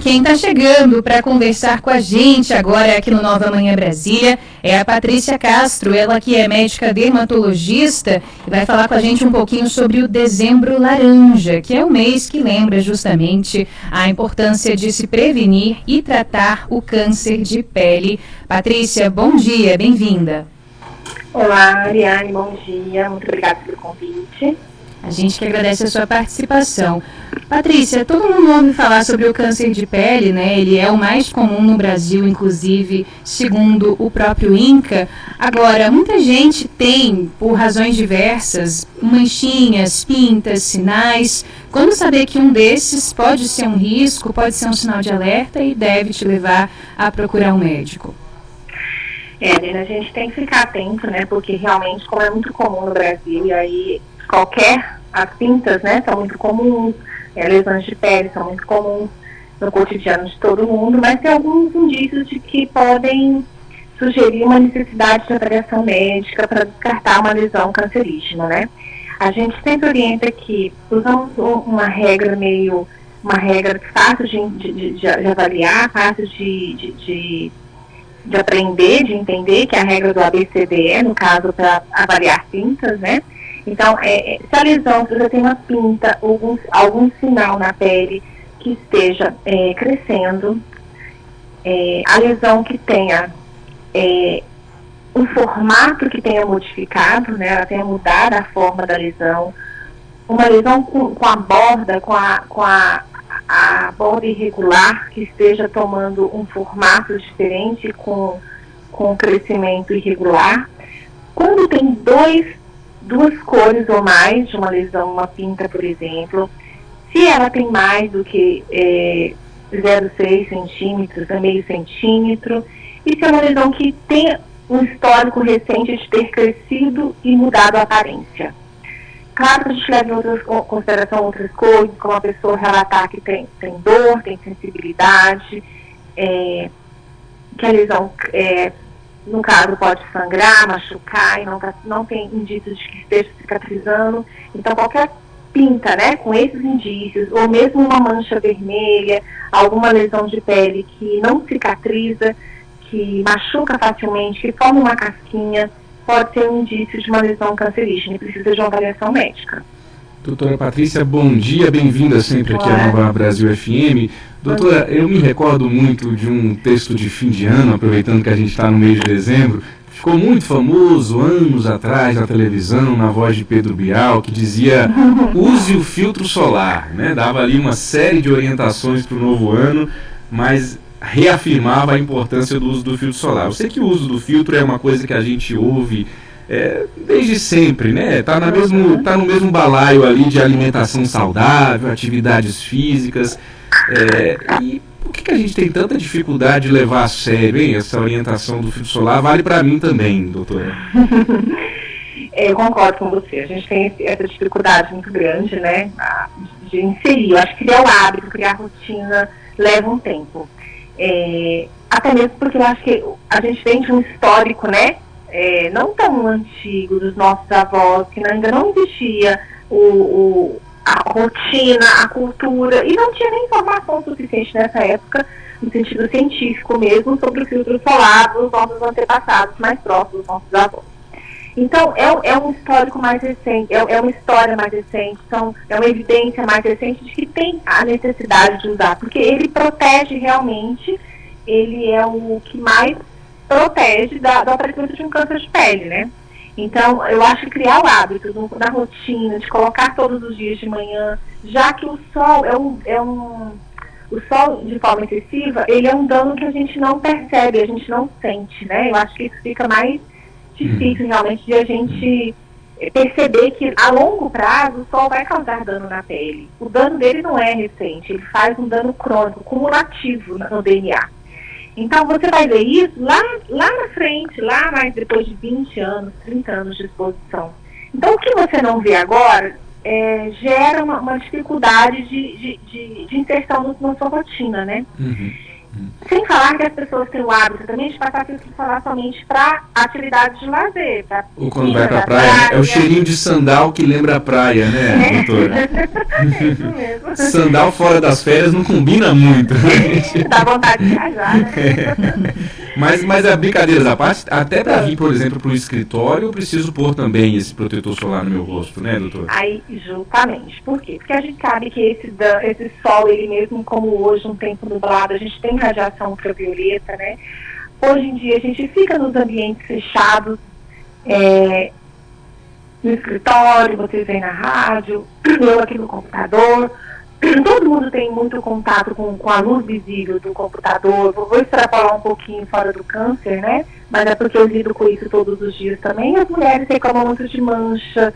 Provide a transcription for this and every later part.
Quem está chegando para conversar com a gente agora aqui no Nova Manhã Brasília é a Patrícia Castro, ela que é médica dermatologista e vai falar com a gente um pouquinho sobre o Dezembro Laranja, que é o mês que lembra justamente a importância de se prevenir e tratar o câncer de pele. Patrícia, bom dia, bem-vinda. Olá, Ariane, bom dia, muito obrigada pelo convite. A gente que agradece a sua participação. Patrícia, todo mundo ouve falar sobre o câncer de pele, né? Ele é o mais comum no Brasil, inclusive, segundo o próprio INCA. Agora, muita gente tem, por razões diversas, manchinhas, pintas, sinais. Quando saber que um desses pode ser um risco, pode ser um sinal de alerta e deve te levar a procurar um médico? A gente tem que ficar atento, né? Porque realmente, como é muito comum no Brasil, e aí as pintas, né, são muito comuns, lesões de pele são muito comuns no cotidiano de todo mundo, mas tem alguns indícios de que podem sugerir uma necessidade de avaliação médica para descartar uma lesão cancerígena, né? A gente sempre orienta que usamos uma regra fácil de avaliar, fácil de aprender, de entender, que é a regra do ABCDE, no caso, para avaliar pintas, né? Então, se a lesão, se você tem uma pinta, algum sinal na pele que esteja crescendo, a lesão que tenha um formato que tenha modificado, né, ela tenha mudado a forma da lesão, uma lesão com a borda, com a borda irregular, que esteja tomando um formato diferente, com crescimento irregular. Quando tem duas cores ou mais de uma lesão, uma pinta, por exemplo, se ela tem mais do que 0,6 centímetros a meio centímetro, e se é uma lesão que tem um histórico recente de ter crescido e mudado a aparência. Claro que a gente leva em consideração outras coisas, como a pessoa relatar que tem dor, tem sensibilidade, que a lesão no caso, pode sangrar, machucar, e não tem indícios de que esteja cicatrizando. Então, qualquer pinta, né, com esses indícios, ou mesmo uma mancha vermelha, alguma lesão de pele que não cicatriza, que machuca facilmente, que forma uma casquinha, pode ser um indício de uma lesão cancerígena e precisa de uma avaliação médica. Doutora Patrícia, bom dia, bem-vinda sempre aqui à Nova Brasil FM. Doutora, eu me recordo muito de um texto de fim de ano, aproveitando que a gente está no mês de dezembro, ficou muito famoso anos atrás na televisão, na voz de Pedro Bial, que dizia: use o filtro solar, né? Dava ali uma série de orientações para o novo ano, mas reafirmava a importância do uso do filtro solar. Eu sei que o uso do filtro é uma coisa que a gente ouve desde sempre, né? Tá no mesmo balaio ali de alimentação saudável, atividades físicas. E por que a gente tem tanta dificuldade de levar a sério, hein, essa orientação do filtro solar? Vale para mim também, doutora. Eu concordo com você. A gente tem essa dificuldade muito grande, né, de inserir. Eu acho que criar o hábito, criar a rotina, leva um tempo. Até mesmo porque eu acho que a gente vem de um histórico, né, não tão antigo, dos nossos avós, que ainda não existia a rotina, a cultura, e não tinha nem informação suficiente nessa época, no sentido científico mesmo, sobre o filtro solar dos nossos antepassados mais próximos, dos nossos avós. Então, é um histórico mais recente, é uma história mais recente, então, é uma evidência mais recente de que tem a necessidade de usar, porque ele protege realmente, ele é o que mais protege do aparecimento de um câncer de pele, né? Então, eu acho que criar o hábito na rotina, de colocar todos os dias de manhã, já que o sol o sol de forma excessiva, ele é um dano que a gente não percebe, a gente não sente, né? Eu acho que isso fica mais difícil realmente de a gente perceber que a longo prazo o sol vai causar dano na pele. O dano dele não é recente, ele faz um dano crônico, cumulativo no DNA. Então, você vai ver isso lá na frente, lá mais depois de 20 anos, 30 anos de exposição. Então, o que você não vê agora gera uma dificuldade de inserção na sua rotina, né? Sem falar que as pessoas têm o hábito também de passar filtro solar somente para atividades de lazer. Ou quando vai para a praia, é o cheirinho de sandal que lembra a praia, né, doutora? É isso mesmo. Sandal fora das férias não combina muito. Dá vontade de viajar, né? Mas a brincadeiras à parte, até para vir, por exemplo, para o escritório, eu preciso pôr também esse protetor solar no meu rosto, né, doutora? Aí, justamente. Por quê? Porque a gente sabe que esse sol, ele mesmo como hoje, um tempo nublado, a gente tem radiação ultravioleta, né? Hoje em dia a gente fica nos ambientes fechados, no escritório, vocês vêm na rádio, eu aqui no computador. Todo mundo tem muito contato com a luz visível do computador. Vou extrapolar um pouquinho fora do câncer, né? Mas é porque eu lido com isso todos os dias também. As mulheres reclamam muito de mancha,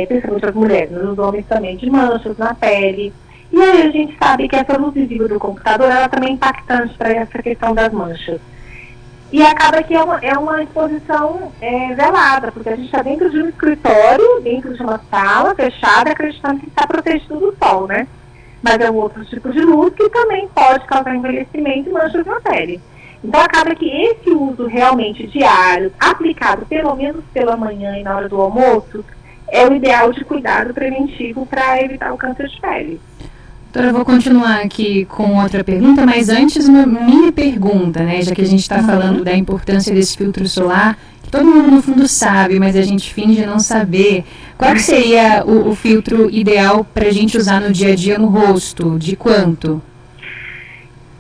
principalmente as mulheres, mas os homens também, de manchas na pele. E aí a gente sabe que essa luz visível do computador, ela também é impactante para essa questão das manchas. E acaba que é uma exposição velada, porque a gente está dentro de um escritório, dentro de uma sala fechada, acreditando que está protegido do sol, né? Mas é um outro tipo de luz que também pode causar envelhecimento e manchas na pele. Então acaba que esse uso realmente diário, aplicado pelo menos pela manhã e na hora do almoço, é o ideal de cuidado preventivo para evitar o câncer de pele. Doutora, eu vou continuar aqui com outra pergunta, mas antes uma mini pergunta, né? Já que a gente está falando da importância desse filtro solar, que todo mundo no fundo sabe, mas a gente finge não saber. Qual que seria o filtro ideal para a gente usar no dia a dia no rosto? De quanto?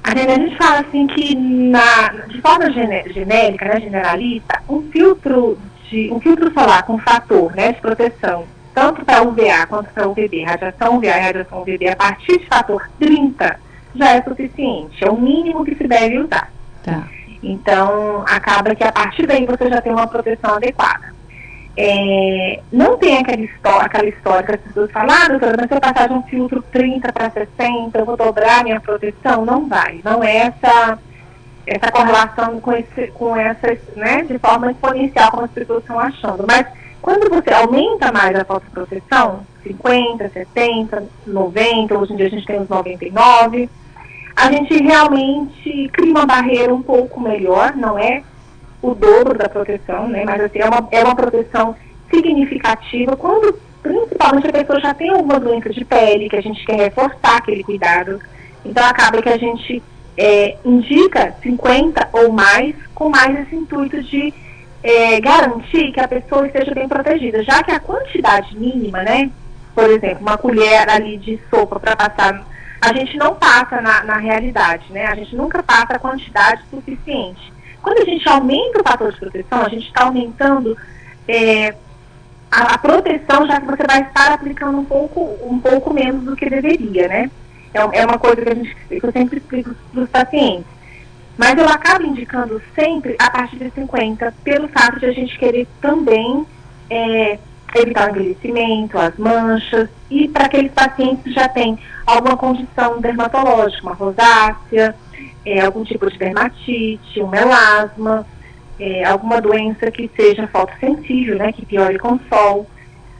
A gente fala assim que, de forma genérica, né, generalista, um filtro solar com fator, né, de proteção, tanto para UVA quanto para UVB, radiação UVA e radiação UVB, a partir de fator 30, já é suficiente. É o mínimo que se deve usar. Tá. Então, acaba que a partir daí você já tem uma proteção adequada. Não tem aquela história que as pessoas falam, doutora, mas se eu passar de um filtro 30 para 60, eu vou dobrar minha proteção? Não vai. Não é essa correlação com essa, né, de forma exponencial, como as pessoas estão achando. Mas quando você aumenta mais a fotoproteção, 50, 70, 90, hoje em dia a gente tem os 99, a gente realmente cria uma barreira um pouco melhor, não é o dobro da proteção, né? Mas assim, é uma proteção significativa quando principalmente a pessoa já tem alguma doença de pele, que a gente quer reforçar aquele cuidado. Então acaba que a gente indica 50 ou mais, com mais esse intuito de garantir que a pessoa esteja bem protegida, já que a quantidade mínima, né, por exemplo, uma colher ali de sopa para passar, a gente não passa na realidade, né, a gente nunca passa a quantidade suficiente. Quando a gente aumenta o fator de proteção, a gente está aumentando a proteção, já que você vai estar aplicando um pouco menos do que deveria, né. É uma coisa que eu sempre explico para os pacientes. Mas eu acabo indicando sempre a partir de 50, pelo fato de a gente querer também evitar o envelhecimento, as manchas, e para aqueles pacientes que já têm alguma condição dermatológica, uma rosácea, algum tipo de dermatite, um melasma, alguma doença que seja fotossensível, né, que piore com o sol.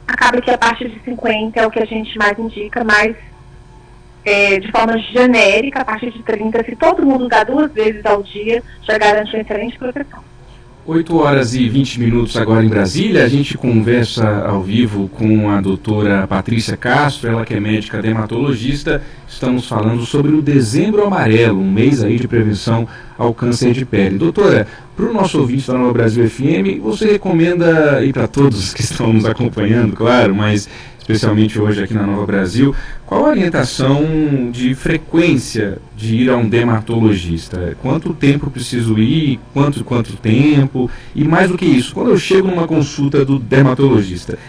Acaba que a partir de 50 é o que a gente mais indica, mas de forma genérica, a partir de 30, se todo mundo usar 2 vezes ao dia, já garante uma excelente proteção. 8h20 agora em Brasília. A gente conversa ao vivo com a doutora Patrícia Castro, ela que é médica dermatologista. Estamos falando sobre o Dezembro Amarelo, um mês aí de prevenção ao câncer de pele. Doutora, para o nosso ouvinte da Nova Brasil FM, você recomenda, e para todos que estão nos acompanhando, claro, mas especialmente hoje aqui na Nova Brasil, qual a orientação de frequência de ir a um dermatologista? Quanto tempo preciso ir? Quanto tempo? E mais do que isso, quando eu chego numa consulta do dermatologista,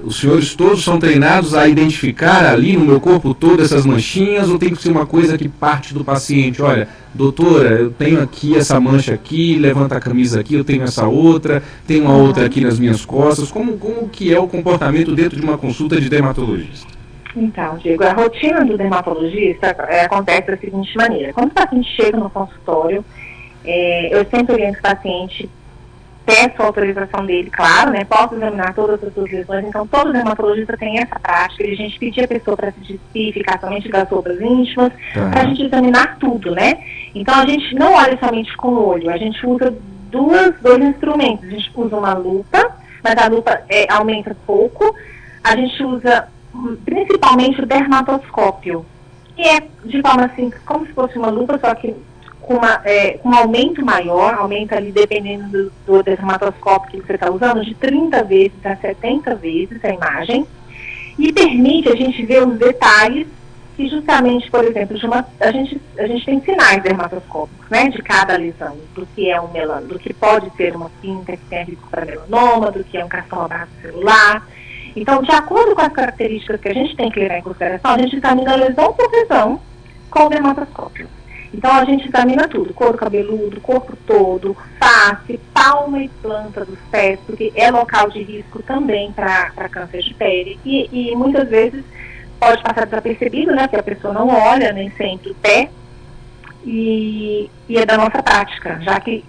os senhores todos são treinados a identificar ali no meu corpo todas essas manchinhas, ou tem que ser uma coisa que parte do paciente? Olha, doutora, eu tenho aqui essa mancha aqui, levanta a camisa aqui, eu tenho essa outra, tem uma outra aqui nas minhas costas. Como que é o comportamento dentro de uma consulta de dermatologista? Então, Diego, a rotina do dermatologista acontece da seguinte maneira. Quando o paciente chega no consultório, eu sempre oriento o paciente peço a autorização dele, claro, né? Posso examinar todas as suas lesões, então todo dermatologista tem essa prática, de a gente pedir a pessoa para se despir, ficar somente das roupas íntimas, para a gente examinar tudo, né? Então a gente não olha somente com o olho, a gente usa dois instrumentos, a gente usa uma lupa, mas a lupa aumenta pouco, a gente usa principalmente o dermatoscópio, que é de forma assim, como se fosse uma lupa, só que com um aumento maior, aumenta ali dependendo do dermatoscópio que você está usando, de 30 vezes a 70 vezes a imagem, e permite a gente ver os detalhes que justamente, por exemplo, a gente tem sinais dermatoscópicos, né, de cada lesão, do que é um melanoma, do que pode ser uma pinta que tem risco para melanoma, do que é um carcinoma celular. Então, de acordo com as características que a gente tem que levar em consideração, a gente examina lesão por lesão com o dermatoscópio. Então, a gente examina tudo, couro cabeludo, corpo todo, face, palma e planta dos pés, porque é local de risco também para câncer de pele. E muitas vezes pode passar desapercebido, né, que a pessoa não olha nem sempre o pé, e é da nossa prática, já que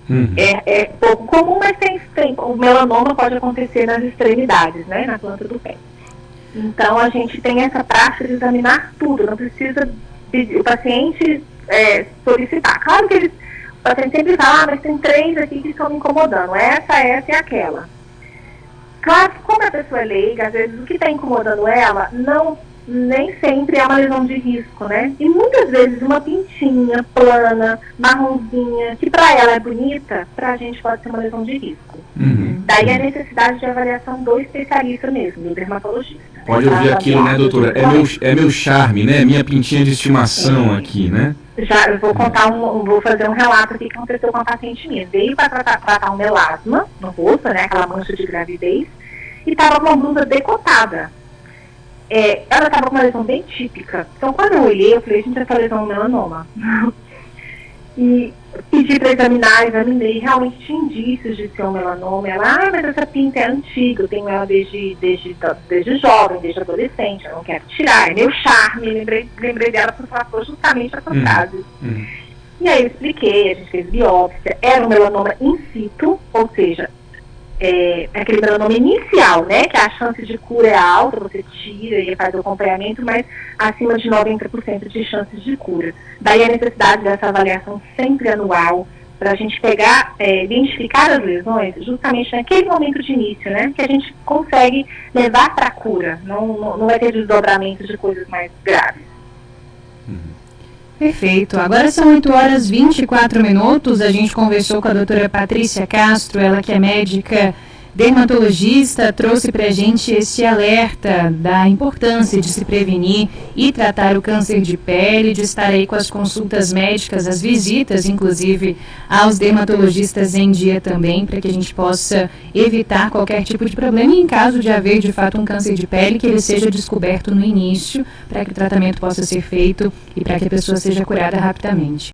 é pouco comum, mas o melanoma pode acontecer nas extremidades, né, na planta do pé. Então, a gente tem essa prática de examinar tudo, não precisa pedir, o paciente solicitar. Claro que o paciente sempre fala, mas tem 3 aqui que estão me incomodando, essa e aquela. Claro que como a pessoa é leiga, às vezes o que está incomodando ela nem sempre é uma lesão de risco, né? E muitas vezes uma pintinha plana, marronzinha, que para ela é bonita, para a gente pode ser uma lesão de risco. Daí a necessidade de avaliação do especialista mesmo, do dermatologista. Pode ouvir aquilo, né, doutora? É meu charme, né? Minha pintinha de estimação aqui, né? Já eu vou vou fazer um relato aqui que aconteceu com uma paciente minha. Veio para tratar um melasma no rosto, né? Aquela mancha de gravidez, e estava com uma blusa decotada. Ela estava com uma lesão bem típica. Então, quando eu olhei, eu falei, gente, essa lesão é um melanoma. E pedi para examinei, realmente tinha indícios de ser um melanoma. Ela, mas essa pinta é antiga, eu tenho ela desde jovem, desde adolescente, eu não quero tirar, é meu charme. Lembrei dela por falar justamente essa frase. E aí eu expliquei, a gente fez biópsia, era um melanoma in situ, ou seja, aquele melanoma inicial, né, que a chance de cura é alta, você tira e faz o acompanhamento, mas acima de 90% de chances de cura. Daí a necessidade dessa avaliação sempre anual, para a gente pegar, identificar as lesões, justamente naquele momento de início, né, que a gente consegue levar para a cura, não vai ter desdobramento de coisas mais graves. Perfeito. Agora são 8h24. A gente conversou com a doutora Patrícia Castro, ela que é médica dermatologista, trouxe para a gente esse alerta da importância de se prevenir e tratar o câncer de pele, de estar aí com as consultas médicas, as visitas, inclusive, aos dermatologistas em dia também, para que a gente possa evitar qualquer tipo de problema e, em caso de haver, de fato, um câncer de pele, que ele seja descoberto no início, para que o tratamento possa ser feito e para que a pessoa seja curada rapidamente.